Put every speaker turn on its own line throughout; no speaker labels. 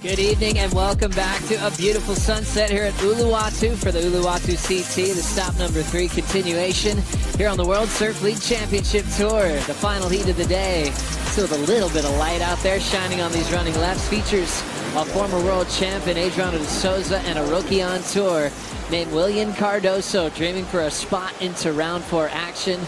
Good evening and welcome back to a beautiful sunset here at Uluwatu for the Uluwatu CT, the stop number 3 continuation here on the World Surf League Championship Tour. The final heat of the day. Still with a little bit of light out there shining on these running lefts. Features a former world champion, Adriano de Souza, and a rookie on tour named Willian Cardoso, dreaming for a spot into round 4 action.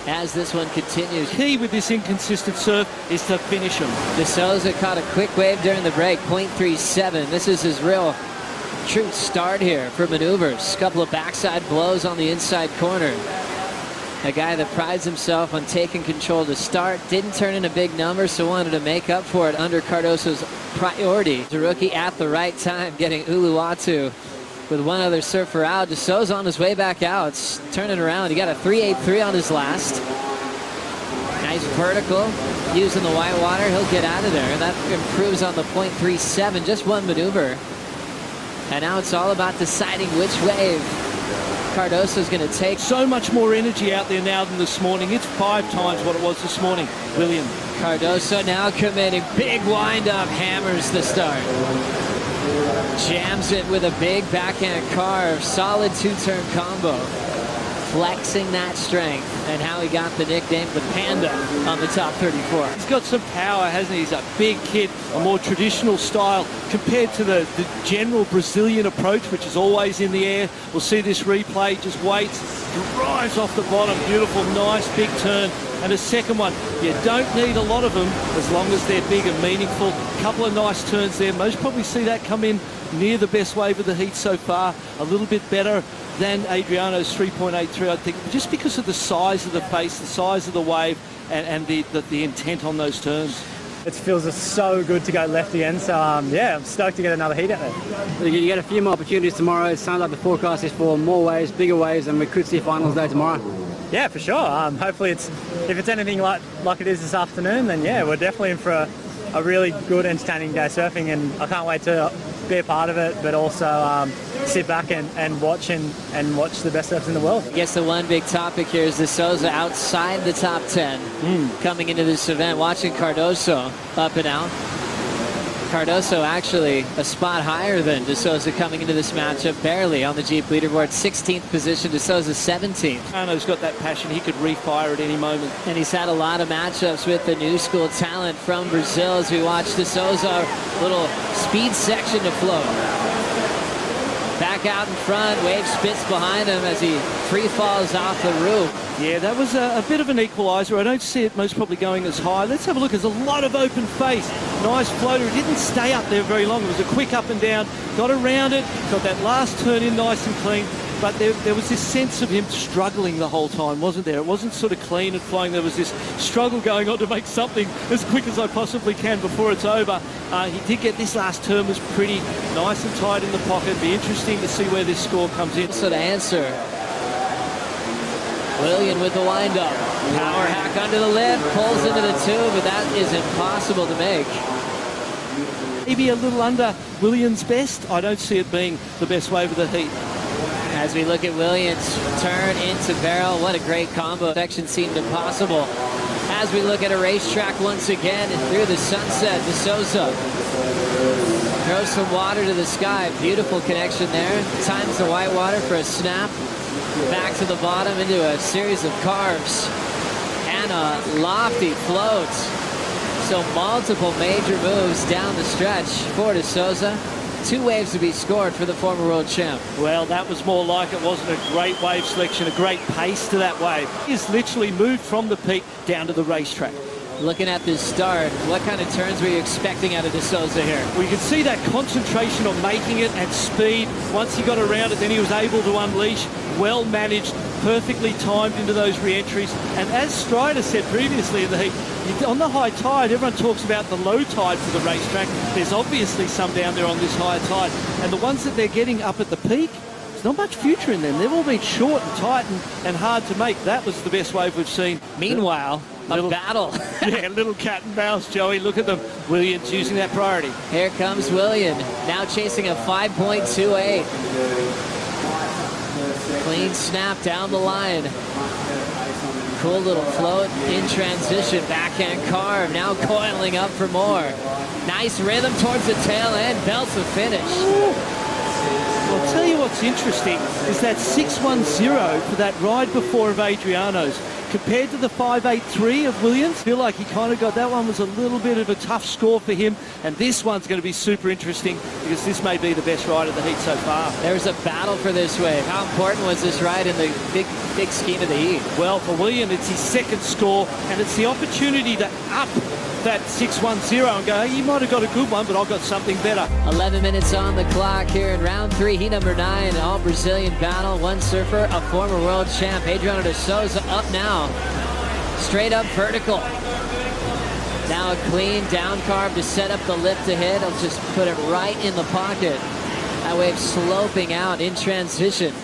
As this one continues.
Key with this inconsistent surf is to finish them.
De Souza caught a quick wave during the break, 0.37. This is his real true start here for maneuvers. Couple of backside blows on the inside corner. A guy that prides himself on taking control to start. Didn't turn in a big number, so wanted to make up for it under Cardoso's priority. The rookie at the right time, getting Uluwatu with one other surfer out. De Souza on his way back out. It's turning around. He got a 3.83 on his last. Nice vertical. Using the white water. He'll get out of there. That improves on the 0.37. Just one maneuver. And now it's all about deciding which wave Cardoso's going to take.
So much more energy out there now than this morning. It's 5 times what it was this morning. Willian
Cardoso now committing. Big wind-up. Hammers the start. Jams it with a big backhand carve. Solid 2-turn combo. Flexing that strength. And how he got the nickname the Panda on the top 34.
He's got some power, hasn't he? He's a big kid, a more traditional style compared to the general Brazilian approach, which is always in the air. We'll see this replay. Just waits, drives off the bottom. Beautiful, nice big turn. And a second one. You don't need a lot of them as long as they're big and meaningful. Couple of nice turns there. Most probably see that come in near the best wave of the heat so far. A little bit better than Adriano's 3.83, I think, just because of the size of the face, the size of the wave, and the intent on those turns.
It feels so good to go left again, so yeah, I'm stoked to get another heat out there.
You get a few more opportunities tomorrow. It sounds like the forecast is for more waves, bigger waves, and we could see finals day tomorrow.
Yeah, for sure. Hopefully, if it's anything like it is this afternoon, then yeah, we're definitely in for a really good, entertaining day surfing, and I can't wait to be a part of it, but also sit back and watch and watch the best surfers in the world.
I guess the one big topic here is De Souza outside the top 10 coming into this event. Watching Cardoso up and out. Cardoso actually a spot higher than De Souza coming into this matchup, barely on the Jeep leaderboard. 16th position, De Souza 17th.
Cardoso's got that passion. He could refire at any moment.
And he's had a lot of matchups with the new school talent from Brazil as we watch De Souza, little speed section to float. Back out in front, wave spits behind him as he free falls off the roof.
Yeah, that was a bit of an equaliser. I don't see it most probably going as high. Let's have a look. There's a lot of open face. Nice floater. It didn't stay up there very long. It was a quick up and down. Got around it. Got that last turn in nice and clean. But there was this sense of him struggling the whole time, wasn't there? It wasn't sort of clean and flowing. There was this struggle going on to make something as quick as I possibly can before it's over. He did get this last turn, was pretty nice and tight in the pocket. Be interesting to see where this score comes in.
So to answer, Willian with the wind-up. Power hack under the lip, pulls into the tube, but that is impossible to make.
Maybe a little under Willian's best. I don't see it being the best wave of the heat.
As we look at Willian's turn into barrel, what a great combo. Section seemed impossible. As we look at a racetrack once again and through the sunset, De Souza throws some water to the sky. Beautiful connection there. Times the white water for a snap. Back to the bottom into a series of carves and a lofty float. So multiple major moves down the stretch for De Souza. 2 waves to be scored for the former world champ.
Well, that was more like it. Wasn't a great wave selection, a great pace to that wave. He's literally moved from the peak down to the racetrack.
Looking at this start, what kind of turns were you expecting out of De Souza here?
Well, you could see that concentration on making it and speed. Once he got around it, then he was able to unleash. Well managed, perfectly timed into those re-entries. And as Strider said previously in the heat, on the high tide, everyone talks about the low tide for the racetrack. There's obviously some down there on this high tide. And the ones that they're getting up at the peak, there's not much future in them. They've all been short and tight and hard to make. That was the best wave we've seen.
Meanwhile, a battle.
Yeah, little cat and mouse, Joey. Look at them. Willian's using that priority.
Here comes Willian, now chasing a 5.28. Clean snap down the line. Cool little float in transition. Backhand carve, now coiling up for more. Nice rhythm towards the tail end, belts the finish.
Well, I'll tell you what's interesting is that 6-1-0 for that ride before of Adriano's compared to the 5-8-3 of Williams. I feel like he kind of got that one was a little bit of a tough score for him, and this one's going to be super interesting because this may be the best ride of the heat so far.
There's a battle for this wave. How important was this ride in the big scheme of the heat?
Well, for William, it's his second score, and it's the opportunity to up that 6-1-0 and go, hey, you might have got a good one, but I've got something better.
11 minutes on the clock here in round 3, heat number 9, all Brazilian battle. One surfer, a former world champ, Adriano de Souza, up now. Straight up vertical. Now a clean down carve to set up the lip to hit. He'll just put it right in the pocket. That wave sloping out in transition.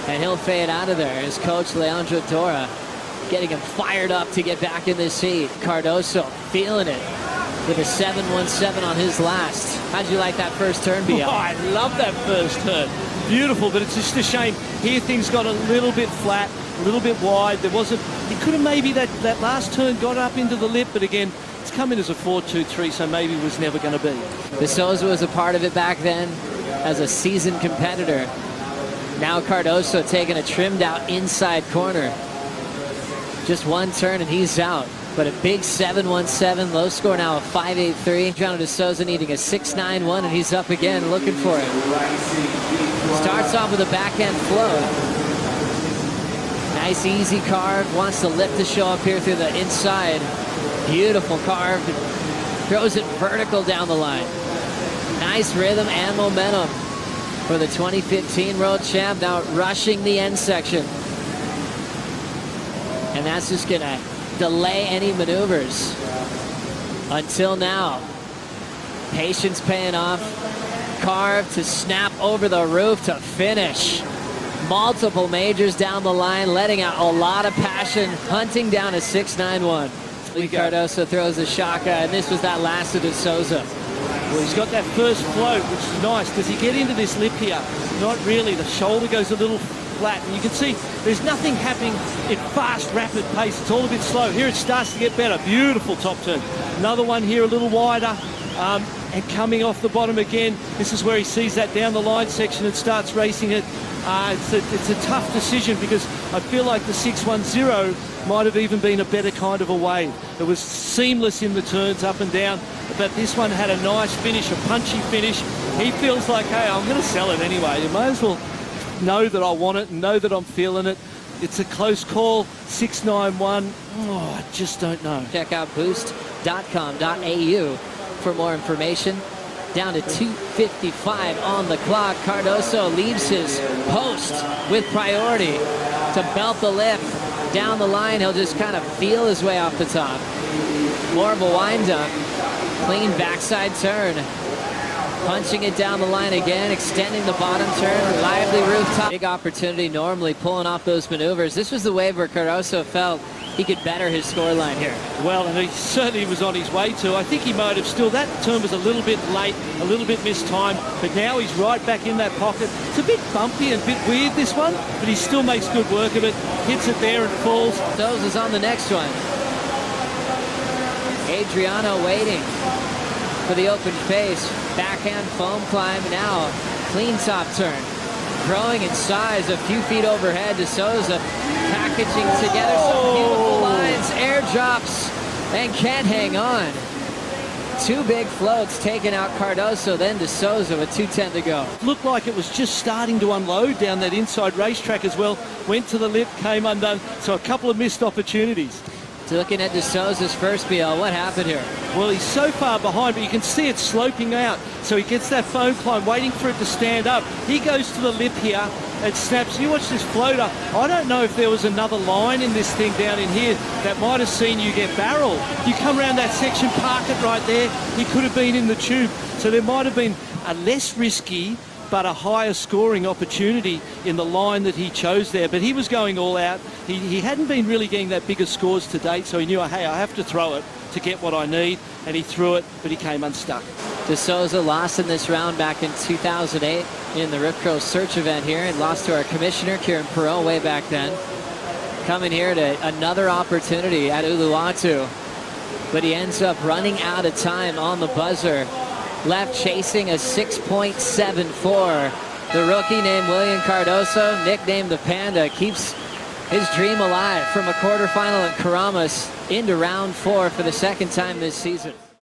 And he'll fade out of there. His coach, Leandro Dora, getting him fired up to get back in this heat. Cardoso feeling it with a 7-1-7 on his last. How'd you like that first turn, BL?
Oh, I love that first turn. Beautiful, but it's just a shame. Here things got a little bit flat, a little bit wide. There wasn't, he could have maybe that last turn got up into the lip, but again, it's come in as a 4-2-3, so maybe it was never going to be.
De Souza was a part of it back then as a seasoned competitor. Now Cardoso taking a trimmed out inside corner. Just one turn and he's out. But a big 7-1-7, low score now of 5-8-3. Adriano de Souza needing a 6-9-1, and he's up again looking for it. Starts off with a backhand float. Nice easy carve, wants the lip to show up here through the inside. Beautiful carve, throws it vertical down the line. Nice rhythm and momentum for the 2015 world champ, now rushing the end section. And that's just gonna delay any maneuvers. Until now, patience paying off. Carve to snap over the roof to finish. Multiple majors down the line, letting out a lot of passion, hunting down a 6-9-1. Willian Cardoso throws the shaka, and this was that last of De Souza.
Well, he's got that first float, which is nice. Does he get into this lip here? Not really. The shoulder goes a little flat, and you can see there's nothing happening in fast, rapid pace. It's all a bit slow. Here it starts to get better. Beautiful top turn. Another one here, a little wider, and coming off the bottom again. This is where he sees that down the line section and starts racing it. It's a tough decision because I feel like the 6-1-0 might have even been a better kind of a wave. It was seamless in the turns up and down, but this one had a nice finish, a punchy finish. He feels like, hey, I'm going to sell it anyway. You may as well know that I want it and know that I'm feeling it. It's a close call, 6-9-1. Oh, I just don't know.
Check out boost.com.au for more information. Down to 2:55 on the clock. Cardoso leaves his post with priority to belt the lip. Down the line, he'll just kind of feel his way off the top. More of a wind-up. Clean backside turn. Punching it down the line again, extending the bottom turn, lively rooftop. Big opportunity normally pulling off those maneuvers. This was the wave where Cardoso felt he could better his scoreline here.
Well, and he certainly was on his way to. I think he might have still, that turn was a little bit late, a little bit mistimed, but now he's right back in that pocket. It's a bit bumpy and a bit weird, this one, but he still makes good work of it, hits it there and falls.
Souza's on the next one. Adriano waiting for the open face. Backhand foam climb now. Clean top turn. Growing in size a few feet overhead. De Souza packaging together some beautiful lines. Airdrops and can't hang on. Two big floats taking out Cardoso, then De Souza with 2:10 to go.
Looked like it was just starting to unload down that inside racetrack as well. Went to the lip, came undone. So a couple of missed opportunities.
So looking at De Souza's first BL, what happened here?
Well, he's so far behind, but you can see it sloping out. So he gets that foam climb, waiting for it to stand up. He goes to the lip here and snaps. You watch this floater. I don't know if there was another line in this thing down in here that might have seen you get barreled. You come around that section, park it right there. He could have been in the tube. So there might have been a less risky but a higher scoring opportunity in the line that he chose there. But he was going all out. He hadn't been really getting that bigger scores to date, so he knew, hey, I have to throw it to get what I need, and he threw it, but he came unstuck.
De Souza lost in this round back in 2008 in the Rip Curl Search event here, and lost to our commissioner, Kieran Perot, way back then. Coming here to another opportunity at Uluwatu. but he ends up running out of time on the buzzer. Left chasing a 6.74. The rookie named Willian Cardoso, nicknamed the Panda, keeps his dream alive from a quarterfinal at Karamas into round 4 for the second time this season.